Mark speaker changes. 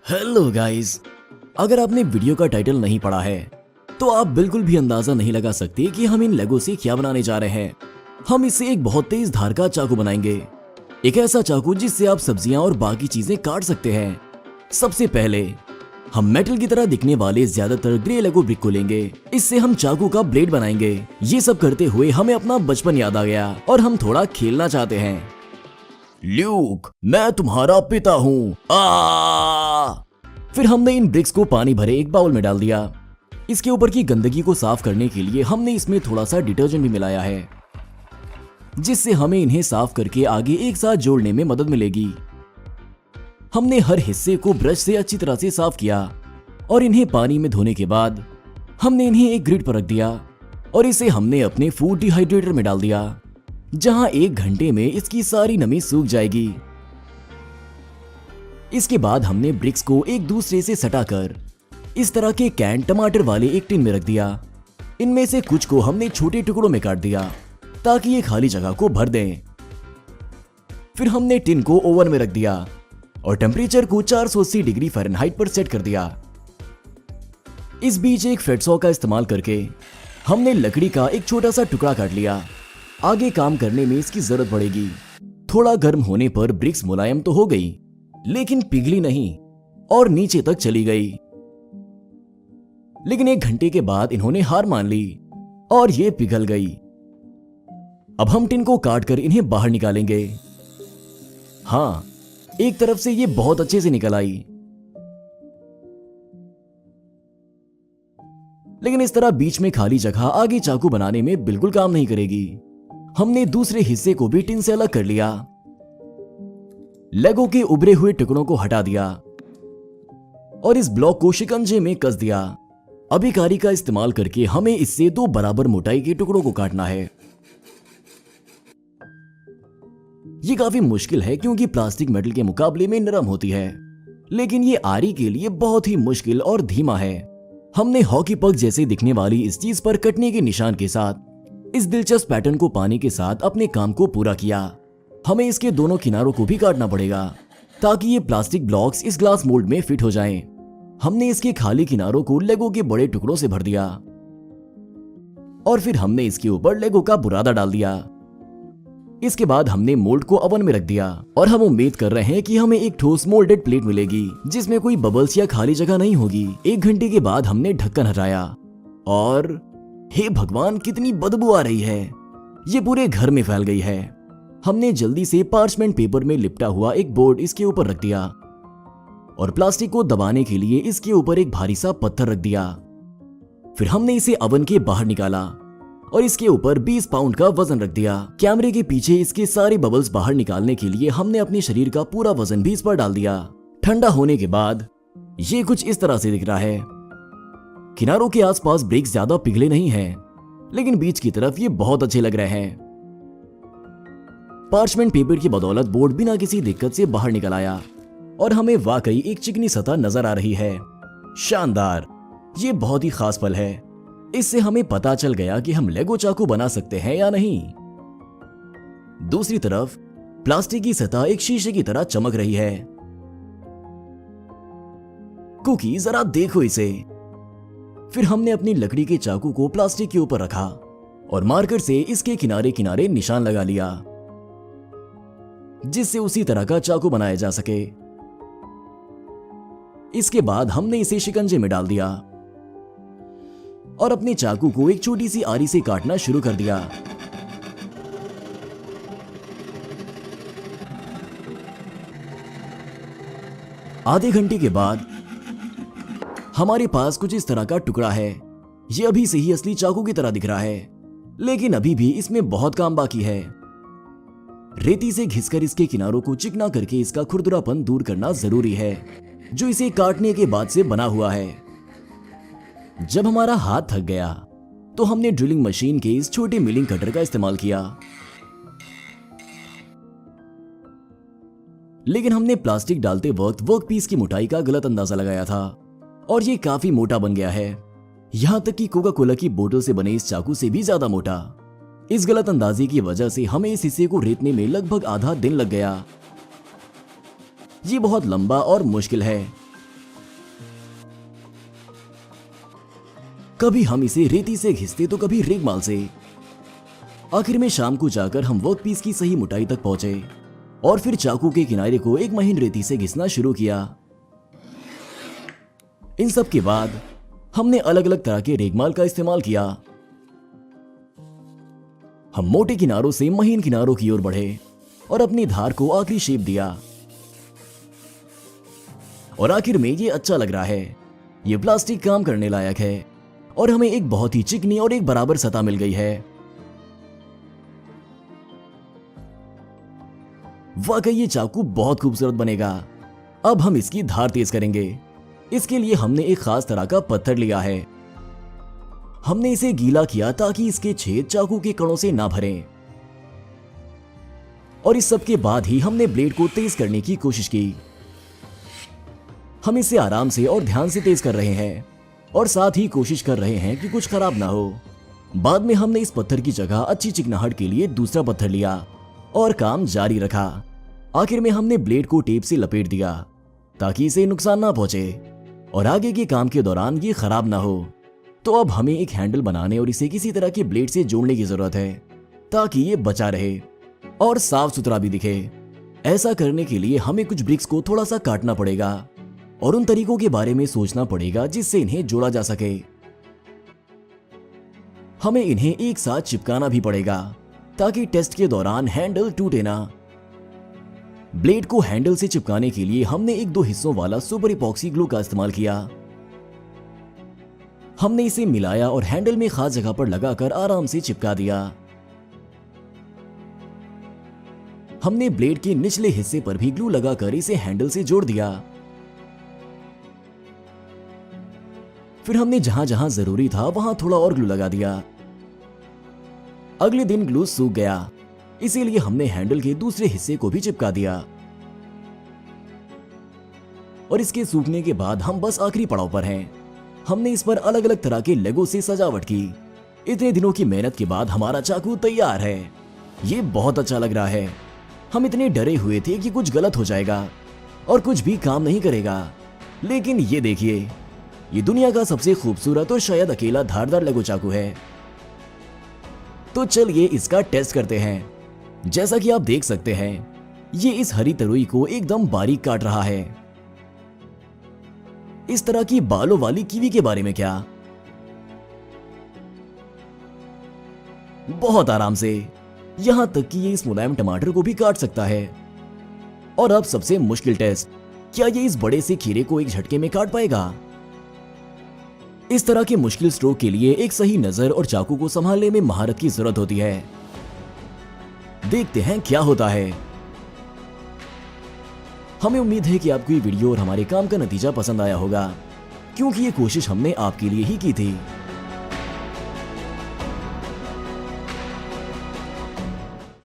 Speaker 1: Hello guys, अगर आपने video का टाइटल नहीं पढ़ा है तो आप बिल्कुल भी अंदाजा नहीं लगा सकते कि हम इन लेगो से क्या बनाने जा रहे हैं। हम इससे एक बहुत तेज धार का चाकू बनाएंगे, एक ऐसा चाकू जिससे आप सब्जियां और बाकी चीजें काट सकते हैं। सबसे पहले हम मेटल की तरह दिखने वाले ज्यादातर ग्रे लेगो ब्रिक को लेंगे, इससे हम चाकू का ब्लेड बनाएंगे। ये सब करते हुए हमें अपना बचपन याद आ गया और हम थोड़ा खेलना चाहते हैं। ल्यूक, मैं तुम्हारा पिता हूँ। फिर हमने इन ब्रिक्स को पानी भरे एक बाउल में डाल दिया। इसके ऊपर की गंदगी को साफ करने के लिए हमने इसमें थोड़ा सा डिटर्जेंट भी मिलाया है, जिससे हमें इन्हें साफ करके आगे एक साथ जोड़ने में मदद मिलेगी। हमने हर हिस्से को ब्रश से अच्छी तरह से साफ किया और इन्हें पानी में धोने के बाद हमने इन्हें एक ग्रिड पर रख दिया और इसे हमने अपने फूड डिहाइड्रेटर में डाल दिया, जहां 1 घंटे में इसकी सारी नमी सूख जाएगी। इसके बाद हमने ब्रिक्स को एक दूसरे से सटाकर इस तरह के कैन टमाटर वाले एक टिन में रख दिया। इनमें से कुछ को हमने छोटे टुकड़ों में काट दिया ताकि ये खाली जगह को भर दें। फिर हमने टिन को ओवन में रख दिया और टेम्परेचर को 480 डिग्री फ़ारेनहाइट पर सेट कर दिया। इस बीच एक फ्लैट सॉ का इस्तेमाल करके हमने लकड़ी का एक छोटा सा टुकड़ा काट लिया। आगे काम करने में इसकी जरूरत पड़ेगी। थोड़ा गर्म होने पर ब्रिक्स मुलायम तो हो गई, लेकिन पिघली नहीं और नीचे तक चली गई। लेकिन 1 घंटे के बाद इन्होंने हार मान ली और ये पिघल गई। अब हम टिन को काट कर इन्हें बाहर निकालेंगे। हाँ, एक तरफ से ये बहुत अच्छे से निकल आई, लेकिन इस तरह बीच में खाली जगह आगे चाकू बनाने में बिल्कुल काम नहीं करेगी। हमने दूसरे हिस्से को भी टिन से अलग कर लिया, लेगो के उभरे हुए टुकड़ों को हटा दिया और इस ब्लॉक को शिकंजे में कस दिया। अभी कारी का इस्तेमाल करके हमें इससे 2 बराबर मोटाई के टुकड़ों को काटना है। ये काफी मुश्किल है क्योंकि प्लास्टिक मेटल के मुकाबले में नरम होती है, लेकिन ये आरी के लिए बहुत ही मुश्किल और धीमा है। हमने हॉकी पक जैसे दिखने वाली इस चीज पर कटने के निशान के साथ इस दिलचस्प पैटर्न को पाने के साथ अपने काम को पूरा किया। हमें इसके दोनों किनारों को भी काटना पड़ेगा ताकि ये प्लास्टिक ब्लॉक्स इस ग्लास मोल्ड में फिट हो जाएं। हमने इसके खाली किनारों को लेगो के बड़े टुकड़ों से भर दिया और फिर हमने इसके ऊपर लेगो का बुरादा डाल दिया। इसके बाद हमने मोल्ड को ओवन में रख दिया और हम उम्मीद कर रहे हैं कि हमें एक ठोस मोल्डेड प्लेट मिलेगी जिसमें कोई बबल्स या खाली जगह नहीं होगी। 1 घंटे के बाद हमने ढक्कन हटाया और हे भगवान, कितनी बदबू आ रही है। ये पूरे घर में फैल गई है। हमने जल्दी से पार्चमेंट पेपर में लिपटा हुआ एक बोर्ड इसके ऊपर रख दिया और प्लास्टिक को दबाने के लिए इसके ऊपर एक भारी सा पत्थर रख दिया। फिर हमने इसे ओवन के बाहर निकाला और इसके ऊपर 20 पाउंड का वजन रख दिया। कैमरे के पीछे इसके सारे बबल्स बाहर निकालने के लिए हमने अपने शरीर का पूरा वजन भी इस पर डाल दिया। ठंडा होने के बाद ये कुछ इस तरह से दिख रहा है। किनारों के आसपास ब्रिक्स ज्यादा पिघले नहीं हैं, लेकिन बीच की तरफ ये बहुत अच्छे लग रहे हैं। पार्चमेंट पेपर की बदौलत बोर्ड बिना किसी दिक्कत से बाहर निकल आया और हमें वाकई एक चिकनी सतह नजर आ रही है। शानदार, ये बहुत ही खास पल है। इससे हमें पता चल गया कि हम लेगो चाकू बना सकते हैं या नहीं। दूसरी तरफ प्लास्टिक की सतह एक शीशे की तरह चमक रही है। कुकी, जरा देखो इसे। फिर हमने अपनी लकड़ी के चाकू को प्लास्टिक के ऊपर रखा और मार्कर से इसके किनारे किनारे निशान लगा लिया, जिससे उसी तरह का चाकू बनाया जा सके। इसके बाद हमने इसे शिकंजे में डाल दिया और अपने चाकू को एक छोटी सी आरी से काटना शुरू कर दिया। आधे घंटे के बाद हमारे पास कुछ इस तरह का टुकड़ा है। यह अभी से ही असली चाकू की तरह दिख रहा है, लेकिन अभी भी इसमें बहुत काम बाकी है। रेती से घिसकर इसके किनारों को चिकना करके इसका खुरदुरापन दूर करना जरूरी है, जो इसे काटने के बाद से बना हुआ है। जब हमारा हाथ थक गया तो हमने ड्रिलिंग मशीन के इस छोटे मिलिंग कटर का इस्तेमाल किया, लेकिन हमने प्लास्टिक डालते वक्त वर्कपीस की मोटाई का गलत अंदाजा लगाया था और ये काफी मोटा बन गया है, यहां तक कि कोका कोला की बोतल से बने इस चाकू से भी ज्यादा मोटा। इस गलत अंदाजे की वजह से हमें इस हिस्से को रेतने में लगभग आधा दिन लग गया। ये बहुत लंबा और मुश्किल है। कभी हम इसे रेती से घिसते तो कभी रेगमाल से। आखिर में शाम को जाकर हम वर्कपीस की सही मोटाई तक पहुंचे और फिर चाकू के किनारे को एक महीन रेती से घिसना शुरू किया। इन सब के बाद हमने अलग अलग तरह के रेगमाल का इस्तेमाल किया। हम मोटे किनारों से महीन किनारों की ओर बढ़े और अपनी धार को आखिरी शेप दिया। और आखिर में ये अच्छा लग रहा है। ये प्लास्टिक काम करने लायक है और हमें एक बहुत ही चिकनी और एक बराबर सतह मिल गई है। वाकई ये चाकू बहुत खूबसूरत बनेगा। अब हम इसकी धार तेज करेंगे। इसके लिए हमने एक खास तरह का पत्थर लिया है। हमने इसे गीला किया ताकि इसके छेद चाकू के कणों से ना भरें। और इस सब के बाद ही हमने ब्लेड को तेज करने की कोशिश की। हम इसे आराम से और ध्यान से तेज कर रहे हैं और साथ ही कोशिश कर रहे हैं कि कुछ खराब ना हो। बाद में हमने इस पत्थर की जगह अच्छी चिकनाहट के लिए दूसरा पत्थर लिया और काम जारी रखा। आखिर में हमने ब्लेड को टेप से लपेट दिया ताकि इसे नुकसान ना पहुंचे और आगे के काम के दौरान ये खराब ना हो। तो अब हमें एक हैंडल बनाने और इसे किसी तरह के ब्लेड से जोड़ने की जरूरत है ताकि ये बचा रहे और साफ सुथरा भी दिखे। ऐसा करने के लिए हमें कुछ ब्रिक्स को थोड़ा सा काटना पड़ेगा और उन तरीकों के बारे में सोचना पड़ेगा जिससे इन्हें जोड़ा जा सके। हमें इन्हें एक साथ चिपकाना भी पड़ेगा ताकि टेस्ट के दौरान हैंडल टूटे ना। ब्लेड को हैंडल से चिपकाने के लिए हमने एक 2 हिस्सों वाला सुपर इपॉक्सी ग्लू का इस्तेमाल किया। हमने इसे मिलाया और हैंडल में खास जगह पर लगाकर आराम से चिपका दिया। हमने ब्लेड के निचले हिस्से पर भी ग्लू लगाकर इसे हैंडल से जोड़ दिया। फिर हमने जहां जहां जरूरी था वहां थोड़ा और ग्लू लगा दिया। अगले दिन ग्लू सूख गया, इसीलिए हमने हैंडल के दूसरे हिस्से को भी चिपका दिया। और इसके सूखने के बाद हम बस आखिरी पड़ाव पर हैं। हमने इस पर अलग अलग तरह के लेगो से सजावट की। इतने दिनों की मेहनत के बाद हमारा चाकू तैयार है। ये बहुत अच्छा लग रहा है। हम इतने डरे हुए थे कि कुछ गलत हो जाएगा और कुछ भी काम नहीं करेगा, लेकिन ये देखिए, ये दुनिया का सबसे खूबसूरत और शायद अकेला धारदार लेगो चाकू है। तो चलिए इसका टेस्ट करते हैं। जैसा कि आप देख सकते हैं, ये इस हरी तरुई को एकदम बारीक काट रहा है। इस तरह की बालों वाली कीवी के बारे में क्या? बहुत आराम से, यहां तक कि ये इस मुलायम टमाटर को भी काट सकता है। और अब सबसे मुश्किल टेस्ट, क्या ये इस बड़े से खीरे को एक झटके में काट पाएगा? इस तरह के मुश्किल स्ट्रोक के लिए एक सही नजर और चाकू को संभालने में महारत की जरूरत होती है। देखते हैं क्या होता है। हमें उम्मीद है कि आपको ये वीडियो और हमारे काम का नतीजा पसंद आया होगा, क्योंकि ये कोशिश हमने आपके लिए ही की थी।